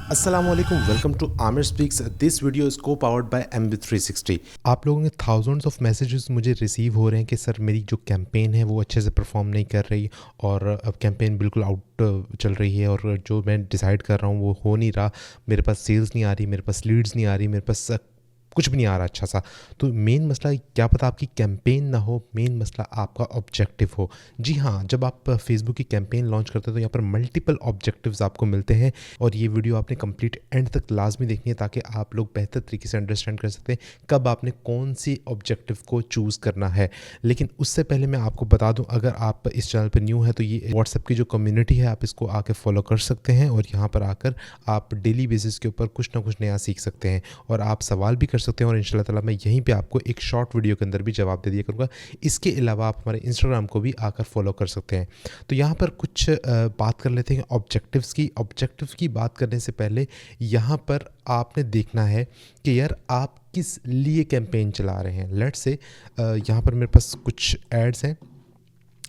Assalamualaikum, welcome to Amir Speaks. This video is co-powered by MB360. आप लोगों के thousands of messages मुझे receive हो रहे हैं कि सर मेरी जो कैंपेन है वो अच्छे से परफॉर्म नहीं कर रही और अब कैंपेन बिल्कुल आउट चल रही है और जो मैं डिसाइड कर रहा हूँ वो हो नहीं रहा। मेरे पास सेल्स नहीं आ रही, मेरे पास लीड्स नहीं आ रही, मेरे पास कुछ भी नहीं आ रहा अच्छा सा। तो मेन मसला क्या पता आपकी कैंपेन ना हो, मेन मसला आपका ऑब्जेक्टिव हो। जी हाँ, जब आप फेसबुक की कैंपेन लॉन्च करते हैं तो यहाँ पर मल्टीपल ऑब्जेक्टिव्स आपको मिलते हैं और ये वीडियो आपने कंप्लीट एंड तक लाजमी देखनी है ताकि आप लोग बेहतर तरीके से अंडरस्टैंड कर सकते हैं कब आपने कौन सी ऑब्जेक्टिव को चूज़ करना है। लेकिन उससे पहले मैं आपको बता दूँ, अगर आप इस चैनल पर न्यू है तो ये व्हाट्सएप की जो कम्युनिटी है आप इसको आके फॉलो कर सकते हैं और यहाँ पर आकर आप डेली बेसिस के ऊपर कुछ ना कुछ नया सीख सकते हैं और आप सवाल भी कर सकते हैं और इंशाल्लाह ताला मैं यहीं पे आपको एक शॉर्ट वीडियो के अंदर भी जवाब दे दिया करूँगा। इसके अलावा आप हमारे इंस्टाग्राम को भी आकर फॉलो कर सकते हैं। तो यहाँ पर कुछ बात कर लेते हैं ऑब्जेक्टिव्स की। ऑब्जेक्टिव की बात करने से पहले यहाँ पर आपने देखना है कि यार आप किस लिए कैंपेन चला रहे हैं। लेट्स से यहाँ पर मेरे पास कुछ एड्स हैं।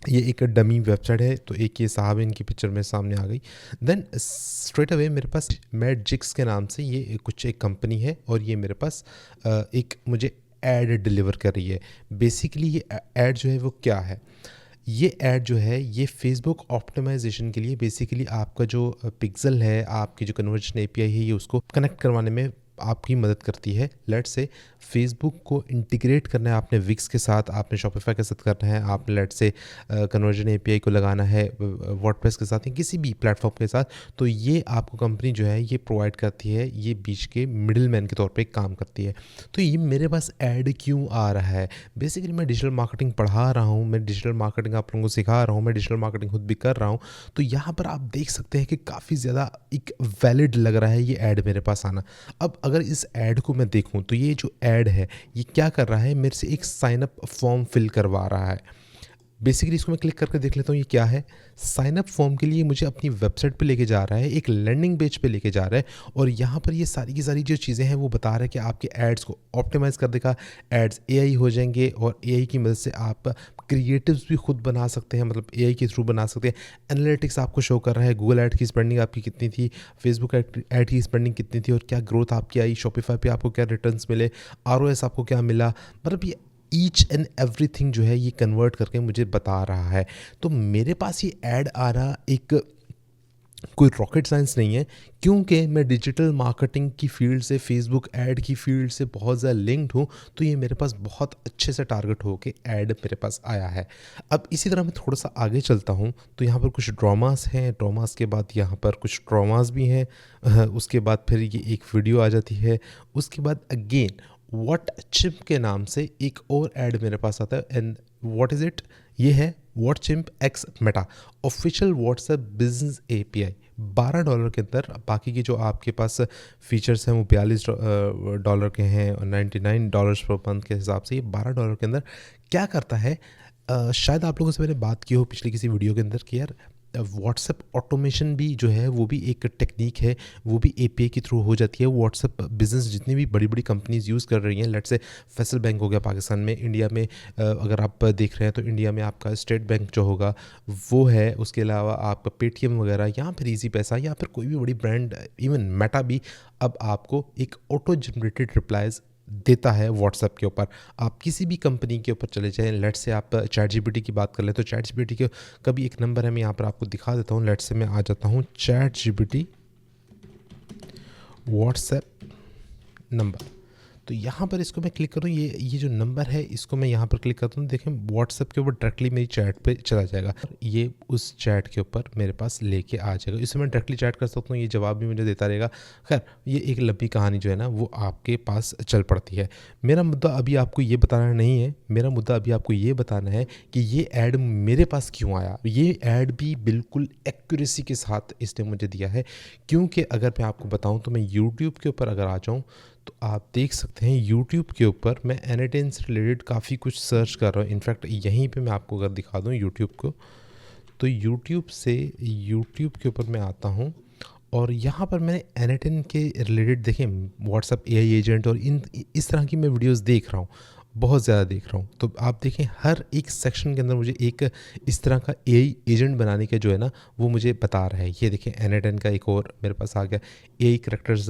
ये एक डमी वेबसाइट है, तो एक ये साहब इनकी पिक्चर मेरे सामने आ गई। देन स्ट्रेट अवे मेरे पास मैजिक्स के नाम से ये कुछ एक कंपनी है और ये मेरे पास एक मुझे ऐड डिलीवर कर रही है। बेसिकली ये ऐड जो है वो क्या है, ये ऐड जो है ये फेसबुक ऑप्टिमाइजेशन के लिए बेसिकली आपका जो पिक्सल है, आपकी जो कन्वर्जन एपीआई है, ये उसको कनेक्ट करवाने में आपकी मदद करती है। लेट्स से फेसबुक को इंटीग्रेट करना है आपने विक्स के साथ, आपने शॉपिफाई के साथ करना है, आपने लेट्स से कन्वर्जन एपीआई को लगाना है वर्डप्रेस के साथ या किसी भी प्लेटफॉर्म के साथ, तो ये आपको कंपनी जो है ये प्रोवाइड करती है, ये बीच के मिडिल मैन के तौर पे काम करती है। तो ये मेरे पास ऐड क्यों आ रहा है? बेसिकली मैं डिजिटल मार्केटिंग पढ़ा रहा हूँ, मैं डिजिटल मार्केटिंग आप लोगों को सिखा रहा हूँ, मैं डिजिटल मार्केटिंग खुद भी कर रहा हूँ। तो यहाँ पर आप देख सकते हैं कि काफ़ी ज़्यादा एक वैलिड लग रहा है ये ऐड मेरे पास आना। अब अगर इस ऐड को मैं देखूं तो ये जो ऐड है ये क्या कर रहा है, मेरे से एक साइन अप फॉर्म फिल करवा रहा है। बेसिकली इसको मैं क्लिक करके देख लेता हूँ ये क्या है। साइन अप फॉर्म के लिए मुझे अपनी वेबसाइट पे लेके जा रहा है, एक लैंडिंग पेज पे लेके जा रहा है और यहाँ पर ये सारी की सारी जो चीज़ें हैं वो बता रहा है कि आपके एड्स को ऑप्टिमाइज़ कर देगा, एड्स एआई हो जाएंगे और एआई की मदद से आप क्रिएटिव्स भी खुद बना सकते हैं, मतलब एआई के थ्रू बना सकते हैं। एनालिटिक्स आपको शो कर रहा है, गूगल ऐड की स्पेंडिंग आपकी कितनी थी, फेसबुक ऐड की स्पेंडिंग कितनी थी और क्या ग्रोथ आपकी आई, शॉपिफाई पे आपको क्या रिटर्न्स मिले, आरओएस आपको क्या मिला, मतलब ये ईच एंड एवरीथिंग जो है ये कन्वर्ट करके मुझे बता रहा है। तो मेरे पास ये ऐड आ रहा एक कोई रॉकेट साइंस नहीं है, क्योंकि मैं डिजिटल मार्केटिंग की फील्ड से, फेसबुक ऐड की फील्ड से बहुत ज़्यादा लिंक्ड हूँ। तो ये मेरे पास बहुत अच्छे से टारगेट हो के ऐड मेरे पास आया है। अब इसी तरह मैं थोड़ा सा आगे चलता हूँ तो यहाँ पर कुछ ड्रामास हैं, ड्रामास के बाद यहाँ पर कुछ ट्रॉमास भी हैं, उसके बाद फिर ये एक वीडियो आ जाती है, उसके बाद अगेन व्हाट चिम्प के नाम से एक और ऐड मेरे पास आता है। एंड व्हाट इज़ इट, ये है what chimp x Meta official WhatsApp business API. $12 के अंदर, बाकी की जो आपके पास फीचर्स हैं वो $42 के हैं और $99 पर मंथ के हिसाब से। ये $12 के अंदर क्या करता है, शायद आप लोगों से मैंने बात की हो पिछली किसी वीडियो के अंदर कि यार व्हाट्सएप ऑटोमेशन भी जो है वो भी एक टेक्निक है, वो भी एपीआई के थ्रू हो जाती है। व्हाट्सएप बिजनेस जितनी भी बड़ी बड़ी कंपनीज यूज़ कर रही हैं, लेट्स से फैसल बैंक हो गया पाकिस्तान में, इंडिया में अगर आप देख रहे हैं तो इंडिया में आपका स्टेट बैंक जो होगा वो है, उसके अलावा आपका पेटीएम वगैरह, यहाँ पर ईजी पैसा, या फिर कोई भी बड़ी ब्रांड, इवन मेटा भी अब आपको एक ऑटो जनरेटेड रिप्लाइज देता है व्हाट्सएप के ऊपर। आप किसी भी कंपनी के ऊपर चले जाएं, लेट्स से आप चैट जीपीटी की बात कर लें तो चैट जीपीटी के का भी एक नंबर है, मैं यहाँ पर आपको दिखा देता हूँ। लेट्स से मैं आ जाता हूँ चैट जीपीटी व्हाट्सएप नंबर, तो यहाँ पर इसको मैं क्लिक करूँ, ये जो नंबर है इसको मैं यहाँ पर क्लिक करता हूँ, देखें व्हाट्सएप के ऊपर डायरेक्टली मेरी चैट पे चला जाएगा, ये उस चैट के ऊपर मेरे पास लेके आ जाएगा। इससे मैं डायरेक्टली चैट कर सकता हूँ, ये जवाब भी मुझे देता रहेगा। खैर ये एक लंबी कहानी जो है ना वो आपके पास चल पड़ती है। मेरा मुद्दा अभी आपको ये बताना नहीं है, मेरा मुद्दा अभी आपको ये बताना है कि ये ऐड मेरे पास क्यों आया। ये ऐड भी बिल्कुल एक्यूरेसी के साथ इसने मुझे दिया है, क्योंकि अगर मैं आपको बताऊँ तो मैं यूट्यूब के ऊपर अगर आ जाऊँ तो आप देख सकते हैं यूट्यूब के ऊपर मैं एनाटेन से रिलेटेड काफ़ी कुछ सर्च कर रहा हूँ। इनफैक्ट यहीं पे मैं आपको अगर दिखा दूँ यूट्यूब को, तो यूट्यूब के ऊपर मैं आता हूँ और यहाँ पर मैंने एनाटेन के रिलेटेड देखें व्हाट्सएप एआई एजेंट और इस तरह की मैं वीडियोस देख रहा हूँ। बहुत ज़्यादा देख रहा हूँ। तो आप देखें हर एक सेक्शन के अंदर मुझे एक इस तरह का एआई एजेंट बनाने का जो है ना वो मुझे बता रहा है। ये देखें N8N का एक और मेरे पास आ गया एआई करैक्टर्स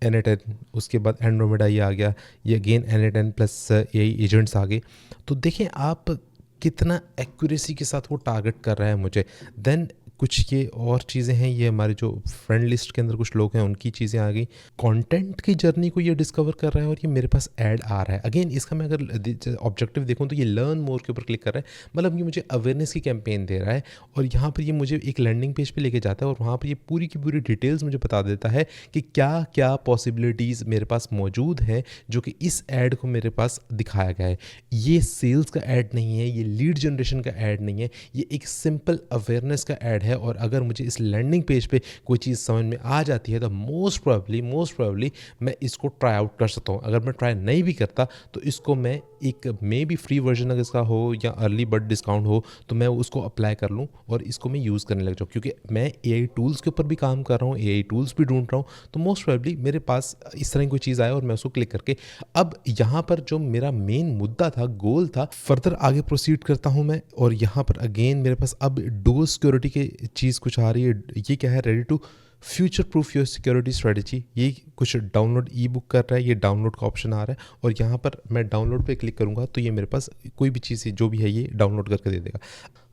N8N, उसके बाद एंड्रोमेडा ये आ गया, ये again N8N plus AI agents आ गए। तो देखें आप कितना एक्यूरेसी के साथ वो टारगेट कर रहा है मुझे। देन कुछ ये और चीज़ें हैं, ये हमारे जो फ्रेंड लिस्ट के अंदर कुछ लोग हैं उनकी चीज़ें आ गई। कंटेंट की जर्नी को ये डिस्कवर कर रहा है और ये मेरे पास ऐड आ रहा है। अगेन इसका मैं अगर ऑब्जेक्टिव देखूँ तो ये लर्न मोर के ऊपर क्लिक कर रहा है, मतलब ये मुझे अवेयरनेस की कैंपेन दे रहा है और यहाँ पर ये मुझे एक लैंडिंग पेज पे लेके जाता है और वहाँ पर ये पूरी की पूरी डिटेल्स मुझे बता देता है कि क्या क्या पॉसिबिलिटीज़ मेरे पास मौजूद हैं जो कि इस ऐड को मेरे पास दिखाया गया है। ये सेल्स का ऐड नहीं है, ये लीड जनरेशन का ऐड नहीं है, ये एक सिंपल अवेयरनेस का ऐड है। और अगर मुझे इस लैंडिंग पेज पे कोई चीज़ समझ में आ जाती है तो मोस्ट प्रोबेबली मैं इसको ट्राई आउट कर सकता हूँ। अगर मैं ट्राई नहीं भी करता तो इसको मैं एक मे बी फ्री वर्जन अगर इसका हो या अर्ली बर्ड डिस्काउंट हो तो मैं उसको अप्लाई कर लूँ और इसको मैं यूज़ करने लग जाऊँ, क्योंकि मैं एआई टूल्स के ऊपर भी काम कर रहा हूँ, एआई टूल्स भी ढूंढ रहा हूँ। तो मोस्ट प्रोबेबली मेरे पास इस तरह की कोई चीज़ आए और मैं उसको क्लिक करके, अब यहाँ पर जो मेरा मेन मुद्दा था, गोल था, फर्दर आगे प्रोसीड करता हूँ मैं। और यहाँ पर अगेन मेरे पास अब डुअल सिक्योरिटी की चीज़ कुछ आ रही है। ये क्या है, ready to future proof your security strategy. ये कुछ डाउनलोड ई बुक कर रहा है, ये डाउनलोड का ऑप्शन आ रहा है और यहाँ पर मैं डाउनलोड पे क्लिक करूँगा तो ये मेरे पास कोई भी चीज़ जो भी है ये डाउनलोड करके दे देगा।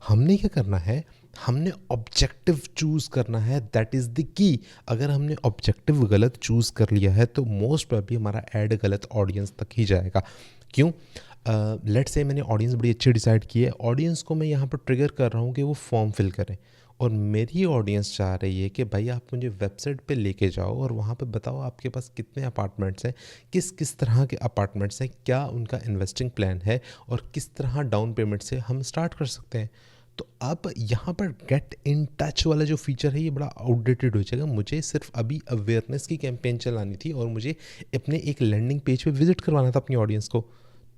हमने क्या करना है, हमने ऑब्जेक्टिव चूज़ करना है, दैट इज़ द की। अगर हमने ऑब्जेक्टिव गलत चूज़ कर लिया है तो मोस्ट प्रोबेबली हमारा ऐड गलत ऑडियंस तक ही जाएगा। क्यों? लेट्स से मैंने ऑडियंस बड़ी अच्छी डिसाइड की है, ऑडियंस को मैं यहाँ पर ट्रिगर कर रहा हूँ कि वो फॉर्म फिल करें और मेरी ऑडियंस चाह रही है कि भाई आप मुझे वेबसाइट पे लेके जाओ और वहाँ पे बताओ आपके पास कितने अपार्टमेंट्स हैं, किस किस तरह के अपार्टमेंट्स हैं, क्या उनका इन्वेस्टिंग प्लान है और किस तरह डाउन पेमेंट से हम स्टार्ट कर सकते हैं। तो अब यहाँ पर गेट इन टच वाला जो फीचर है ये बड़ा आउटडेटेड हो जाएगा। मुझे सिर्फ अभी अवेयरनेस की कैंपेन चलानी थी और मुझे अपने एक लैंडिंग पेज पे विजिट करवाना था अपनी ऑडियंस को।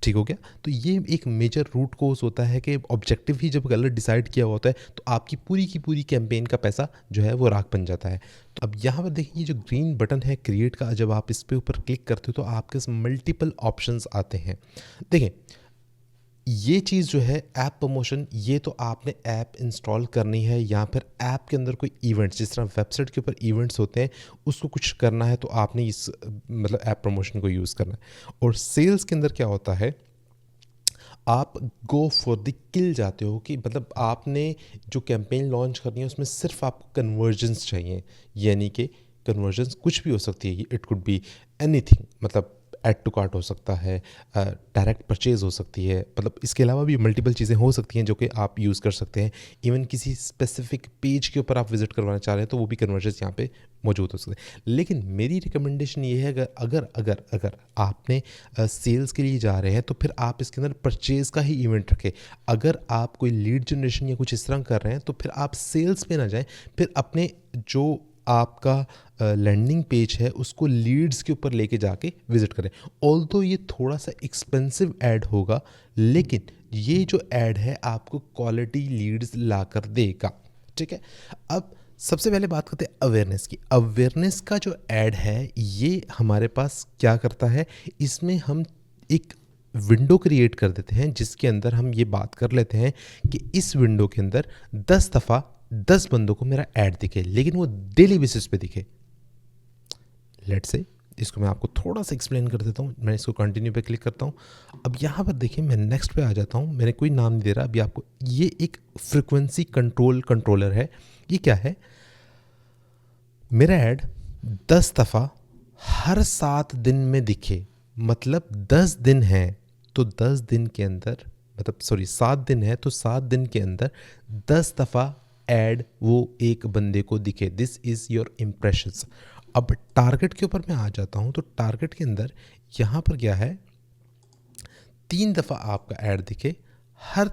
ठीक हो गया? तो ये एक मेजर रूट कोज होता है कि ऑब्जेक्टिव ही जब गलत डिसाइड किया होता है तो आपकी पूरी की पूरी कैंपेन का पैसा जो है वो राख बन जाता है। तो अब यहाँ पर देखिए जो ग्रीन बटन है क्रिएट का, जब आप इस पे ऊपर क्लिक करते हो तो आपके मल्टीपल ऑप्शंस आते हैं। देखें ये चीज़ जो है ऐप प्रमोशन, ये तो आपने ऐप इंस्टॉल करनी है या फिर ऐप के अंदर कोई इवेंट्स, जिस तरह वेबसाइट के ऊपर इवेंट्स होते हैं उसको कुछ करना है तो आपने इस मतलब ऐप प्रमोशन को यूज़ करना है। और सेल्स के अंदर क्या होता है, आप गो फॉर द किल जाते हो कि मतलब आपने जो कैंपेन लॉन्च करनी है उसमें सिर्फ आपको कन्वर्जन्स चाहिए, यानी कि कन्वर्जन्स कुछ भी हो सकती है, इट कुड बी एनीथिंग, मतलब ऐड टू कार्ट हो सकता है, डायरेक्ट परचेज़ हो सकती है, मतलब इसके अलावा भी मल्टीपल चीज़ें हो सकती हैं जो कि आप यूज़ कर सकते हैं। इवन किसी स्पेसिफिक पेज के ऊपर आप विजिट करवाना चाह रहे हैं तो वो भी कन्वर्जन्स यहाँ पे मौजूद हो सकते हैं। लेकिन मेरी रिकमेंडेशन ये है, अगर अगर अगर आपने सेल्स के लिए जा रहे हैं तो फिर आप इसके अंदर परचेज़ का ही इवेंट रखें। अगर आप कोई लीड जनरेशन या कुछ इस तरह कर रहे हैं तो फिर आप सेल्स पे ना जाएं, फिर अपने जो आपका लैंडिंग पेज है उसको लीड्स के ऊपर लेके जाके विजिट करें। ऑल्दो ये थोड़ा सा एक्सपेंसिव ऐड होगा लेकिन ये जो ऐड है आपको क्वालिटी लीड्स ला कर देगा। ठीक है, अब सबसे पहले बात करते हैं अवेयरनेस की। अवेयरनेस का जो ऐड है ये हमारे पास क्या करता है, इसमें हम एक विंडो क्रिएट कर देते हैं जिसके अंदर हम ये बात कर लेते हैं कि इस विंडो के अंदर 10 दफ़ा 10 बंदों को मेरा ऐड दिखे, लेकिन वो डेली बेसिस पे दिखे। लेट्स से इसको मैं आपको थोड़ा सा एक्सप्लेन कर देता हूँ। मैं इसको कंटिन्यू पे क्लिक करता हूँ। अब यहाँ पर देखिए मैं नेक्स्ट पे आ जाता हूँ, मैंने कोई नाम नहीं दे रहा अभी आपको। ये एक फ्रिक्वेंसी कंट्रोलर है। ये क्या है, मेरा ऐड 10 दफ़ा हर 7 दिन में दिखे, मतलब 10 दिन है तो 10 दिन के अंदर, मतलब सॉरी 7 दिन है तो 7 दिन के अंदर 10 दफ़ा ऐड वो एक बंदे को दिखे। This is your impressions. अब टारगेट के ऊपर मैं आ जाता हूँ तो टारगेट के अंदर यहाँ पर क्या है, 3 दफ़ा आपका ऐड दिखे हर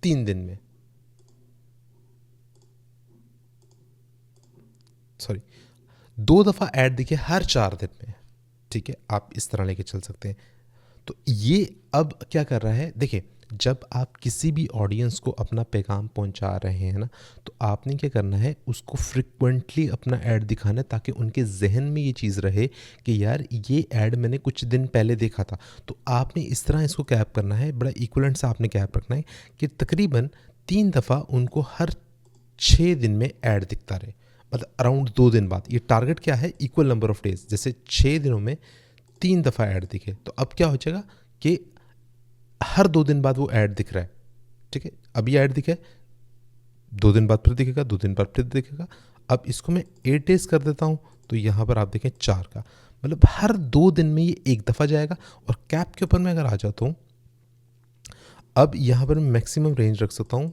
3 दिन में, सॉरी 2 दफ़ा ऐड दिखे हर 4 दिन में। ठीक है, आप इस तरह लेके चल सकते हैं। तो ये अब क्या कर रहा है, देखिए जब आप किसी भी ऑडियंस को अपना पैगाम पहुंचा रहे हैं ना, तो आपने क्या करना है, उसको फ्रिक्वेंटली अपना ऐड दिखाना है ताकि उनके जहन में ये चीज़ रहे कि यार ये ऐड मैंने कुछ दिन पहले देखा था। तो आपने इस तरह इसको कैप करना है, बड़ा इक्वलेंट सा आपने कैप रखना है कि तकरीबन 3 दफ़ा उनको हर 6 दिन में ऐड दिखता रहे, मतलब अराउंड 2 दिन बाद। ये टारगेट क्या है, इक्वल नंबर ऑफ डेज, जैसे 6 दिनों में 3 दफ़ा ऐड दिखे। तो अब क्या हो जाएगा कि हर 2 दिन बाद वो ऐड दिख रहा है, ठीक है। अभी ऐड दिखे, 2 दिन बाद फिर दिखेगा, 2 दिन बाद फिर दिखेगा। अब इसको मैं 8 डेज कर देता हूँ, तो यहाँ पर आप देखें 4 का, मतलब हर 2 दिन में ये एक दफ़ा जाएगा। और कैप के ऊपर मैं अगर आ जाता हूँ, अब यहाँ पर मैं मैक्सिमम रेंज रख सकता हूँ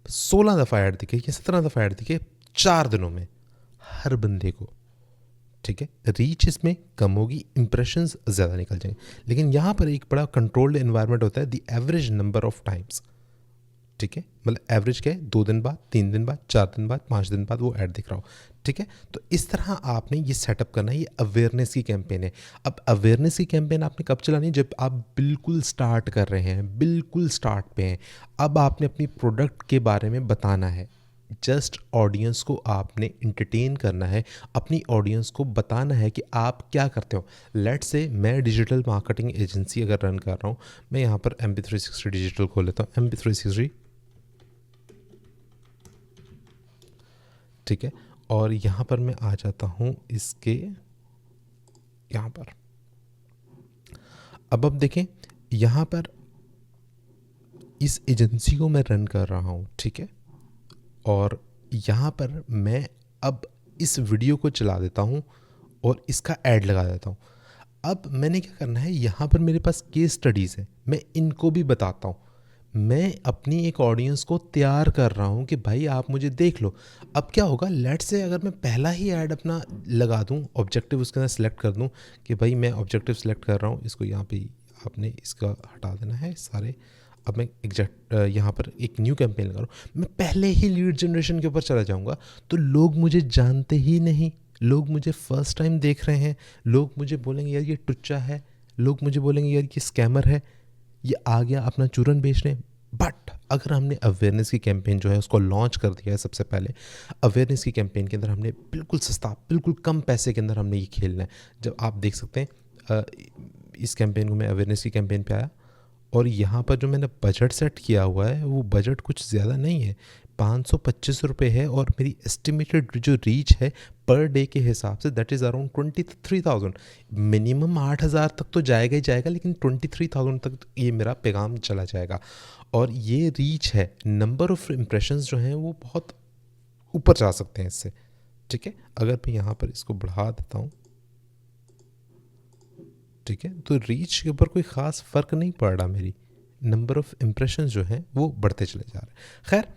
16 दफ़ा ऐड दिखे या 17 दफ़ा ऐड दिखे 4 दिनों में हर बंदे को, ठीक है। रीच इसमें कम होगी, इंप्रेशंस ज़्यादा निकल जाएंगे। लेकिन यहाँ पर एक बड़ा कंट्रोल्ड एनवायरनमेंट होता है, the average number of times, ठीक है। मतलब एवरेज क्या है, 2 दिन बाद, 3 दिन बाद, 4 दिन बाद, 5 दिन बाद वो ऐड दिख रहा हो, ठीक है। तो इस तरह आपने ये सेटअप करना है। ये अवेयरनेस की कैंपेन है। अब अवेयरनेस की कैंपेन आपने कब चलानी है, जब आप बिल्कुल स्टार्ट कर रहे हैं, बिल्कुल स्टार्ट पे हैं। अब आपने अपनी प्रोडक्ट के बारे में बताना है, जस्ट ऑडियंस को आपने इंटरटेन करना है, अपनी ऑडियंस को बताना है कि आप क्या करते हो। लेट्स से मैं डिजिटल मार्केटिंग एजेंसी अगर रन कर रहा हूँ, मैं यहाँ पर MB360 डिजिटल खोल लेता हूँ, MB360, ठीक है। और यहाँ पर मैं आ जाता हूँ इसके यहाँ पर। अब देखें, यहाँ पर इस एजेंसी को मैं रन कर रहा हूँ, ठीक है। और यहाँ पर मैं अब इस वीडियो को चला देता हूँ और इसका ऐड लगा देता हूँ। अब मैंने क्या करना है, यहाँ पर मेरे पास केस स्टडीज़ है, मैं इनको भी बताता हूँ। मैं अपनी एक ऑडियंस को तैयार कर रहा हूँ कि भाई आप मुझे देख लो। अब क्या होगा, लेट्स से अगर मैं पहला ही ऐड अपना लगा दूँ, ऑब्जेक्टिव उसके अंदर सेलेक्ट कर दूँ कि भाई मैं ऑब्जेक्टिव सेलेक्ट कर रहा हूँ, इसको यहाँ पे आपने इसका हटा देना है सारे। अब मैं एग्जैक्ट यहाँ पर एक न्यू कैंपेन लगा रहा हूँ, मैं पहले ही लीड जनरेशन के ऊपर चला जाऊँगा, तो लोग मुझे जानते ही नहीं, लोग मुझे फर्स्ट टाइम देख रहे हैं, लोग मुझे बोलेंगे यार ये टुच्चा है, लोग मुझे बोलेंगे यार ये स्कैमर है, ये आ गया अपना चूरन बेचने। बट अगर हमने अवेयरनेस की कैंपेन जो है उसको लॉन्च कर दिया है, सबसे पहले अवेयरनेस की कैंपेन के अंदर हमने बिल्कुल सस्ता, बिल्कुल कम पैसे के अंदर हमने ये खेलना है। जब आप देख सकते हैं इस कैंपेन को, मैं अवेयरनेस की कैंपेन पे आया और यहाँ पर जो मैंने बजट सेट किया हुआ है वो बजट कुछ ज़्यादा नहीं है, 525 रुपये है। और मेरी एस्टिमेटेड जो रीच है पर डे के हिसाब say that is around 23,000। Minimum 8,000 तक तो जाएगा ही जाएगा, लेकिन 23,000 तक ये मेरा पैगाम चला जाएगा। और ये रीच है, नंबर ऑफ़ इम्प्रेशंस जो हैं वो बहुत ऊपर जा सकते हैं इससे, ठीक है। अगर मैं यहाँ पर इसको बढ़ा देता हूँ, ठीक है, तो रीच के ऊपर कोई ख़ास फ़र्क नहीं पड़ रहा, मेरी नंबर ऑफ़ इम्प्रेशंस जो हैं वो बढ़ते चले जा रहे हैं। खैर,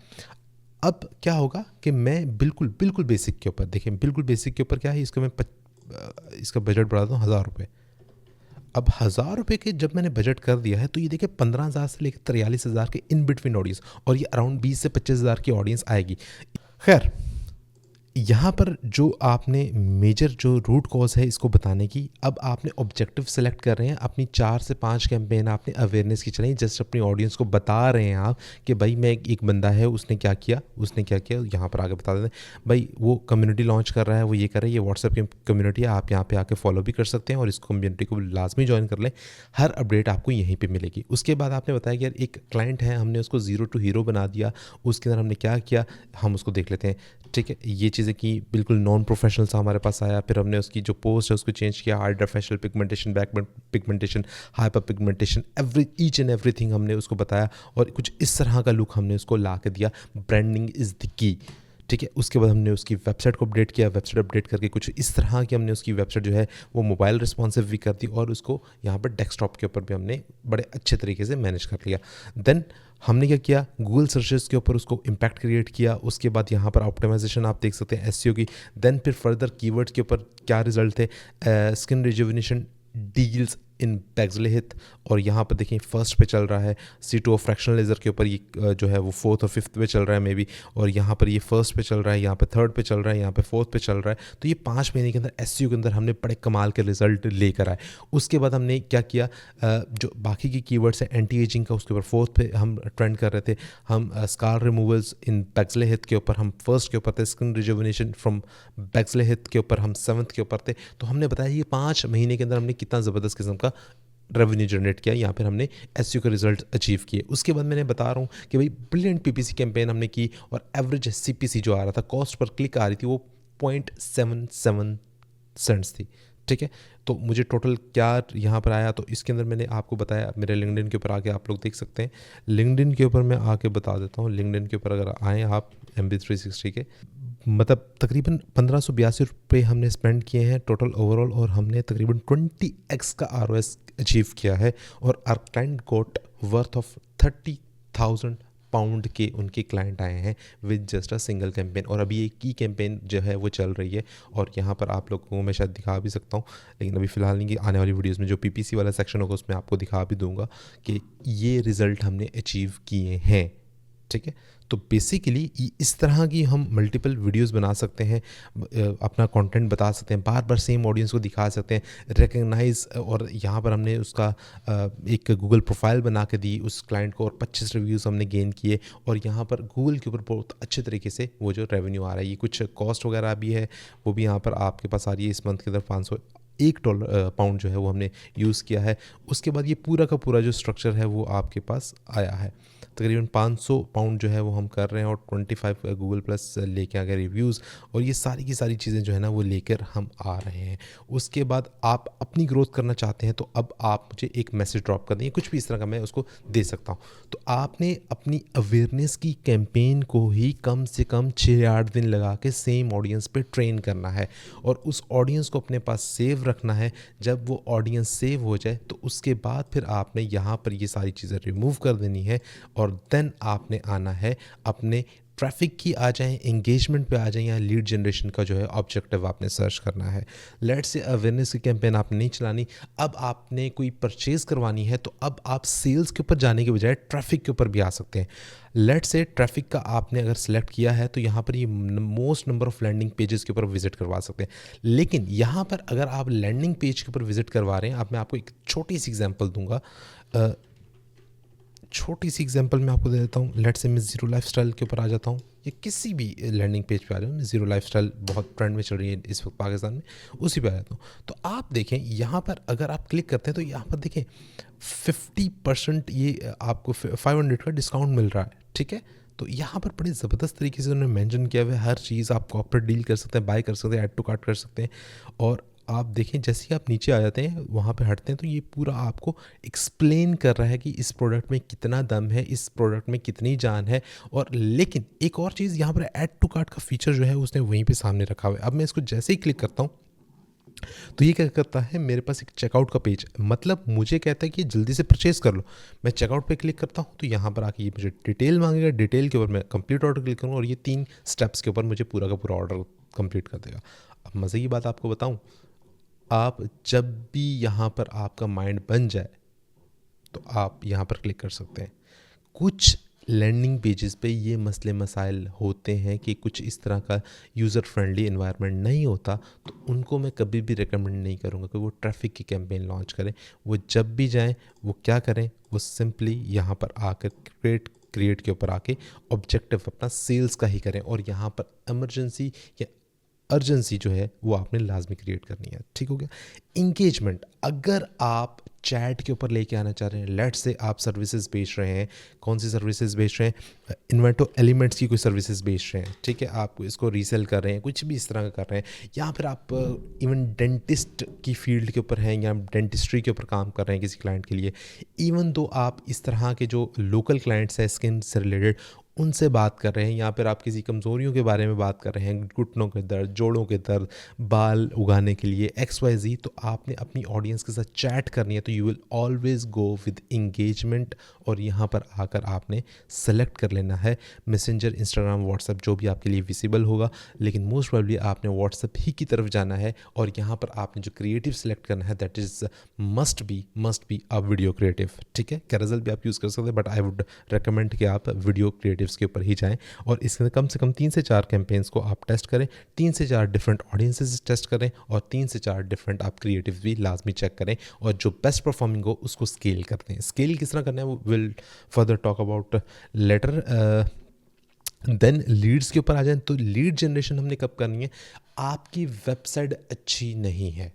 अब क्या होगा कि मैं बिल्कुल बेसिक के ऊपर, देखें बिल्कुल बेसिक के ऊपर क्या है, इसका मैं इसका बजट बढ़ा दूँ 1,000 रुपये। अब 1,000 रुपये के जब मैंने बजट कर दिया है, तो ये देखिए 15,000 से लेकर 43,000 के इन बिटवीन ऑडियंस, और ये अराउंड 20 से 25,000 की ऑडियंस आएगी। खैर, यहाँ पर जो आपने मेजर जो रूट कॉज है इसको बताने की, अब आपने ऑब्जेक्टिव सेलेक्ट कर रहे हैं, अपनी 4 से 5 कैंपेन आपने अवेयरनेस की चलाई, जस्ट अपनी ऑडियंस को बता रहे हैं आप कि भाई मैं एक बंदा है, उसने क्या किया, यहाँ पर आगे बता देते हैं भाई वो कम्युनिटी लॉन्च कर रहा है, वो ये कर रहा है, ये व्हाट्सएप की कम्युनिटी है, आप यहाँ पे आके फॉलो भी कर सकते हैं और इस कम्युनिटी को लाजमी ज्वाइन कर लें, हर अपडेट आपको यहीं पर मिलेगी। उसके बाद आपने बताया कि यार एक क्लाइंट है, हमने उसको ज़ीरो टू हीरो बना दिया, उसके अंदर हमने क्या किया, हम उसको देख लेते हैं, ठीक है। ये चीज़ें की, बिल्कुल नॉन प्रोफेशनल सा हमारे पास आया, फिर हमने उसकी जो पोस्ट है उसको चेंज किया, harder facial pigmentation, back pigmentation, hyper pigmentation, each and everything हमने उसको बताया और कुछ इस तरह का लुक हमने उसको ला के दिया। ब्रांडिंग इज़ द की, ठीक है। उसके बाद हमने उसकी वेबसाइट को अपडेट किया, वेबसाइट अपडेट करके कुछ इस तरह की हमने उसकी वेबसाइट जो है वो मोबाइल रिस्पॉन्सिव भी कर दी और उसको यहाँ पर डेस्कटॉप के ऊपर भी हमने बड़े अच्छे तरीके से मैनेज कर लिया। देन हमने क्या किया, गूगल सर्चेस के ऊपर उसको इम्पैक्ट क्रिएट किया। उसके बाद यहाँ पर ऑप्टिमाइजेशन आप देख सकते हैं एसईओ की। देन फिर फर्दर कीवर्ड्स के ऊपर क्या रिजल्ट थे, स्किन रिजुविनेशन, डील्स, इन बेक्सलेहिथ, और यहाँ पर देखें फर्स्ट पे चल रहा है। C2O फ्रैक्शनल लेज़र के ऊपर ये जो है वो फोर्थ और फिफ्थ पे चल रहा है मे बी, और यहाँ पर ये फर्स्ट पे चल रहा है, यहाँ पे थर्ड पे चल रहा है, यहाँ पे फोर्थ पे चल रहा है। तो ये 5 महीने के अंदर SEO के अंदर हमने बड़े कमाल के रिजल्ट लेकर आए। उसके बाद हमने क्या किया, जो बाकी की कीवर्ड्स हैं एंटी एजिंग का, उसके ऊपर फोर्थ पे हम ट्रेंड कर रहे थे। हम स्कार रिमूवल्स इन बेक्सलेहिथ के ऊपर हम फर्स्ट के ऊपर थे, स्किन रिजुविनेशन फ्रॉम बेक्सलेहिथ के ऊपर हम 7th के ऊपर थे। तो हमने बताया ये 5 महीने के अंदर हमने कितना ज़बरदस्त किस्म का रेवेन्यू जनरेट किया, यहाँ पर हमने SEO के रिजल्ट अचीव किए। उसके बाद मैंने बता रहा हूँ कि भाई ब्रिलियंट PPC कैंपेन हमने की, और एवरेज CPC जो आ रहा था, कॉस्ट पर क्लिक आ रही थी, वो 0.77 सेंट्स थी। ठीक है, तो मुझे टोटल क्या यहाँ पर आया, तो इसके अंदर मैंने आपको बताया। मेरे लिंक्डइन के ऊपर आके आप लोग देख सकते हैं। लिंक्डइन के ऊपर मैं आके बता देता हूँ। लिंक्डइन के ऊपर अगर आएँ आप MB360 के, मतलब तकरीबन 1582 रुपये हमने स्पेंड किए हैं टोटल ओवरऑल, और हमने तकरीबन 20x का ROS अचीव किया है। और our client got worth of 30,000 pound के उनके क्लाइंट आए हैं with just a single campaign. और अभी एक की कैंपेन जो है वो चल रही है, और यहाँ पर आप लोगों को मैं शायद दिखा भी सकता हूँ, लेकिन अभी फ़िलहाल नहीं, कि आने वाली वीडियोस में जो PPC वाला सेक्शन होगा उसमें आपको दिखा भी दूंगा कि ये रिज़ल्ट हमने अचीव किए हैं। ठीक है, तो बेसिकली इस तरह की हम मल्टीपल वीडियोस बना सकते हैं, अपना कंटेंट बता सकते हैं, बार बार सेम ऑडियंस को दिखा सकते हैं, रिकग्नाइज। और यहाँ पर हमने उसका एक गूगल प्रोफाइल बना के दी उस क्लाइंट को, और 25 रिव्यूज़ हमने गेन किए, और यहाँ पर गूगल के ऊपर बहुत अच्छे तरीके से वो जो रेवेन्यू आ रहा है, ये कुछ कॉस्ट वगैरह भी है वो भी यहाँ पर आपके पास आ रही है। इस मंथ के अंदर $501 पाउंड जो है वो हमने यूज़ किया है। उसके बाद ये पूरा का पूरा जो स्ट्रक्चर है वो आपके पास आया है। तकरीबन 500 पाउंड जो है वो हम कर रहे हैं, और 25 गूगल प्लस लेके आ गए रिव्यूज़, और ये सारी की सारी चीज़ें जो है ना वो लेकर हम आ रहे हैं। उसके बाद आप अपनी ग्रोथ करना चाहते हैं, तो अब आप मुझे एक मैसेज ड्रॉप कर दें, कुछ भी इस तरह का मैं उसको दे सकता हूँ। तो आपने अपनी अवेयरनेस की कैंपेन को ही कम से कम 6-8 दिन लगा के सेम ऑडियंस पे ट्रेन करना है, और उस ऑडियंस को अपने पास सेव रखना है। जब वो ऑडियंस सेव हो जाए तो उसके बाद फिर आपने यहाँ पर ये सारी चीज़ें रिमूव कर देनी है, और देन आपने आना है अपने ट्रैफिक की आ जाएं, एंगेजमेंट पे आ जाएं, या लीड जनरेशन का जो है ऑब्जेक्टिव आपने सर्च करना है। लेट्स से अवेयरनेस की कैंपेन आपने नहीं चलानी, अब आपने कोई परचेज करवानी है, तो अब आप सेल्स के ऊपर जाने के बजाय ट्रैफिक के ऊपर भी आ सकते हैं। लेट्स से ट्रैफिक का आपने अगर सेलेक्ट किया है, तो यहाँ पर ये most number of landing pages के ऊपर विजिट करवा सकते हैं। लेकिन यहाँ पर अगर आप लैंडिंग पेज के ऊपर विजिट करवा रहे हैं, अब मैं आपको एक छोटी सी एग्जांपल दूंगा, छोटी सी एग्जांपल मैं आपको दे देता हूँ। लेट्स से मैं ज़ीरो लाइफस्टाइल के ऊपर आ जाता हूँ, या किसी भी लैंडिंग पेज पे आ जाऊँ। मैं ज़ीरो लाइफस्टाइल बहुत ट्रेंड में चल रही है इस वक्त पाकिस्तान में, उसी पे आ जाता हूँ। तो आप देखें यहाँ पर अगर आप क्लिक करते हैं, तो यहाँ पर देखें 50% ये आपको 500 का डिस्काउंट मिल रहा है। ठीक है, तो यहाँ पर बड़े ज़बरदस्त तरीके से उन्होंने मेंशन किया हुआ है हर चीज़। आप कॉर्पोरेट डील कर सकते हैं, बाय कर सकते हैं, ऐड टू कार्ट कर सकते हैं। और आप देखें जैसे ही आप नीचे आ जाते हैं, वहाँ पे हटते हैं, तो ये पूरा आपको एक्सप्लेन कर रहा है कि इस प्रोडक्ट में कितना दम है, इस प्रोडक्ट में कितनी जान है। और लेकिन एक और चीज़, यहाँ पर ऐड टू कार्ट का फीचर जो है उसने वहीं पे सामने रखा हुआ है। अब मैं इसको जैसे ही क्लिक करता हूँ, तो ये क्या करता है, मेरे पास एक चेकआउट का पेज, मतलब मुझे कहता है कि जल्दी से परचेज़ कर लो। मैं चेकआउट पे क्लिक करता हूँ, तो यहाँ पर आके ये मुझे डिटेल मांगेगा, डिटेल के ऊपर मैं कंप्लीट ऑर्डर क्लिक करूँगा, और ये 3 स्टेप्स के ऊपर मुझे पूरा का पूरा ऑर्डर कंप्लीट कर देगा। अब मज़े की बात आपको बताऊँ, आप जब भी यहाँ पर आपका माइंड बन जाए, तो आप यहाँ पर क्लिक कर सकते हैं। कुछ लैंडिंग पेजेस पे ये मसले मसाइल होते हैं कि कुछ इस तरह का यूज़र फ्रेंडली एनवायरनमेंट नहीं होता, तो उनको मैं कभी भी रिकमेंड नहीं करूँगा कि वो ट्रैफिक की कैंपेन लॉन्च करें। वो जब भी जाएं, वो क्या करें, वो सिंपली यहाँ पर आकर क्रिएट के ऊपर आके ऑब्जेक्टिव अपना सेल्स का ही करें, और यहाँ पर इमरजेंसी या अर्जेंसी जो है वो आपने लाजमी क्रिएट करनी है। ठीक हो गया। इंगेजमेंट, अगर आप चैट के ऊपर लेके आना चाह रहे हैं, लेट्स से आप सर्विसेज बेच रहे हैं, कौन सी सर्विसेज बेच रहे हैं, इन्वेंटो एलिमेंट्स की कोई सर्विसेज बेच रहे हैं, ठीक है, आप इसको रीसेल कर रहे हैं, कुछ भी इस तरह का कर रहे हैं, या फिर आप इवन डेंटिस्ट की फील्ड के ऊपर हैं, या डेंटिस्ट्री के ऊपर काम कर रहे हैं किसी क्लाइंट के लिए, इवन दो आप इस तरह के जो लोकल क्लाइंट्स हैं स्किन से रिलेटेड, उनसे बात कर रहे हैं, या फिर आप किसी कमज़ोरियों के बारे में बात कर रहे हैं, घुटनों के दर्द, जोड़ों के दर्द, बाल उगाने के लिए XYZ, तो आपने अपनी ऑडियंस के साथ चैट करनी है, तो you will always go with engagement. और यहाँ पर आकर आपने सेलेक्ट कर लेना है मैसेंजर, इंस्टाग्राम, व्हाट्सएप, जो भी आपके लिए विजिबल होगा, लेकिन मोस्ट प्रोबेबली आपने व्हाट्सएप ही की तरफ जाना है। और यहाँ पर आपने जो क्रिएटिव सेलेक्ट करना है that is must be a video creative. ठीक है, कैरोसेल भी आप यूज़ कर सकते हैं, बट आई वुड रिकमेंड कि आप वीडियो क्रिएटिव्स के ऊपर ही जाएं। और इसके अंदर कम से कम 3 से 4 कैंपेन्स को आप टेस्ट करें, 3 से 4 डिफरेंट ऑडियंसेस टेस्ट करें, और 3 से 4 डिफरेंट आप क्रिएटिव भी लाजमी चेक करें, और जो बेस्ट परफॉर्मिंग हो उसको स्केल करते हैं। स्केल किस तरह करना है वो will further talk about later. Then leads के ऊपर आ जाएं, तो लीड जनरेशन हमने कब करनी है? आपकी वेबसाइट अच्छी नहीं है,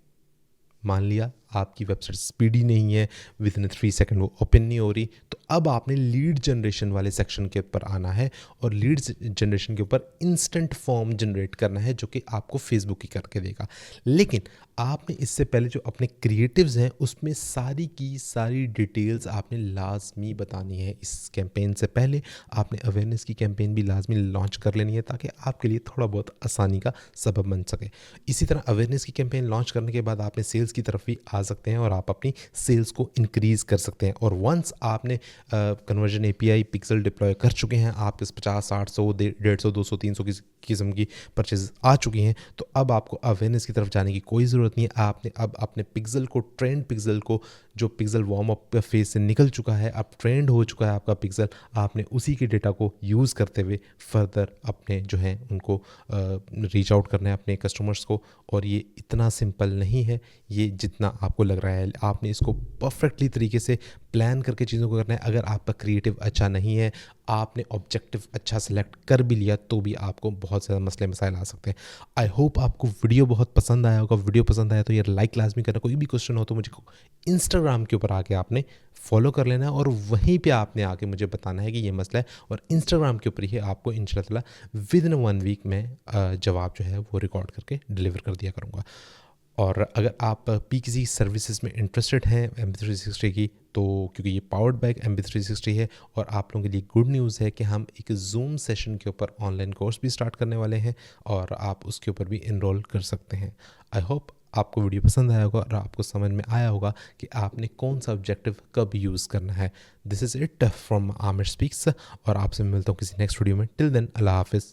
मान लिया आपकी वेबसाइट स्पीडी नहीं है, विद इन 3 सेकंड वो ओपन नहीं हो रही, तो अब आपने लीड जनरेशन वाले सेक्शन के ऊपर आना है, और लीड जनरेशन के ऊपर इंस्टेंट फॉर्म जनरेट करना है, जो कि आपको फेसबुक ही करके देगा। लेकिन आपने इससे पहले जो अपने क्रिएटिव्स हैं उसमें सारी की सारी डिटेल्स आपने लाजमी बतानी है। इस कैंपेन से पहले आपने अवेयरनेस की कैंपेन भी लाजमी लॉन्च कर लेनी है, ताकि आपके लिए थोड़ा बहुत आसानी का सबब बन सके। इसी तरह अवेयरनेस की कैंपेन लॉन्च करने के बाद आपने सेल्स की तरफ भी आ सकते हैं, और आप अपनी सेल्स को इंक्रीज़ कर सकते हैं। और वंस आपने कन्वर्जन API पिक्सल डिप्लॉय कर चुके हैं, आप इस 50, 60, 100, 150, 200, 300 की किस्म की परचेज आ चुकी हैं, तो अब आपको अवेयरनेस की तरफ जाने की कोई ज़रूरत नहीं है। आपने अब अपने पिक्सल को, ट्रेंड पिक्सल को, जो पिक्सल वार्म अप फेज से निकल चुका है, अब ट्रेंड हो चुका है आपका पिक्सल, आपने उसी के डेटा को यूज़ करते हुए फर्दर अपने जो हैं उनको रीच आउट करना है अपने कस्टमर्स को। और ये इतना सिंपल नहीं है ये जितना आपको लग रहा है। आपने इसको परफेक्टली तरीके से प्लान करके चीज़ों को करना है। अगर आपका क्रिएटिव अच्छा नहीं है, आपने ऑब्जेक्टिव अच्छा सेलेक्ट कर भी लिया, तो भी आपको बहुत ज़्यादा मसले मसाइल आ सकते हैं। आई होप आपको वीडियो बहुत पसंद आया होगा। वीडियो पसंद आया तो यार लाइक लाजमी करना। कोई भी क्वेश्चन हो तो मुझे इंस्टाग्राम के ऊपर आके आपने फॉलो कर लेना है, और वहीं पे आपने आके मुझे बताना है कि ये मसला है, और इंस्टाग्राम के ऊपर ही आपको इंशाल्लाह विद इन 1 वीक में जवाब जो है वो रिकॉर्ड करके डिलीवर कर दिया करूँगा। और अगर आप किसी सर्विसेज में इंटरेस्टेड हैं MB360 की, तो क्योंकि ये पावर्ड बाय MB360 है, और आप लोगों के लिए गुड न्यूज़ है कि हम एक जूम सेशन के ऊपर ऑनलाइन कोर्स भी स्टार्ट करने वाले हैं, और आप उसके ऊपर भी इनरोल कर सकते हैं। आई होप आपको वीडियो पसंद आया होगा, और आपको समझ में आया होगा कि आपने कौन सा ऑब्जेक्टिव कब यूज़ करना है। This is it from Aamir speaks, और आपसे मिलता हूँ किसी नेक्स्ट वीडियो में। टिल देन, अल्लाह हाफिज़।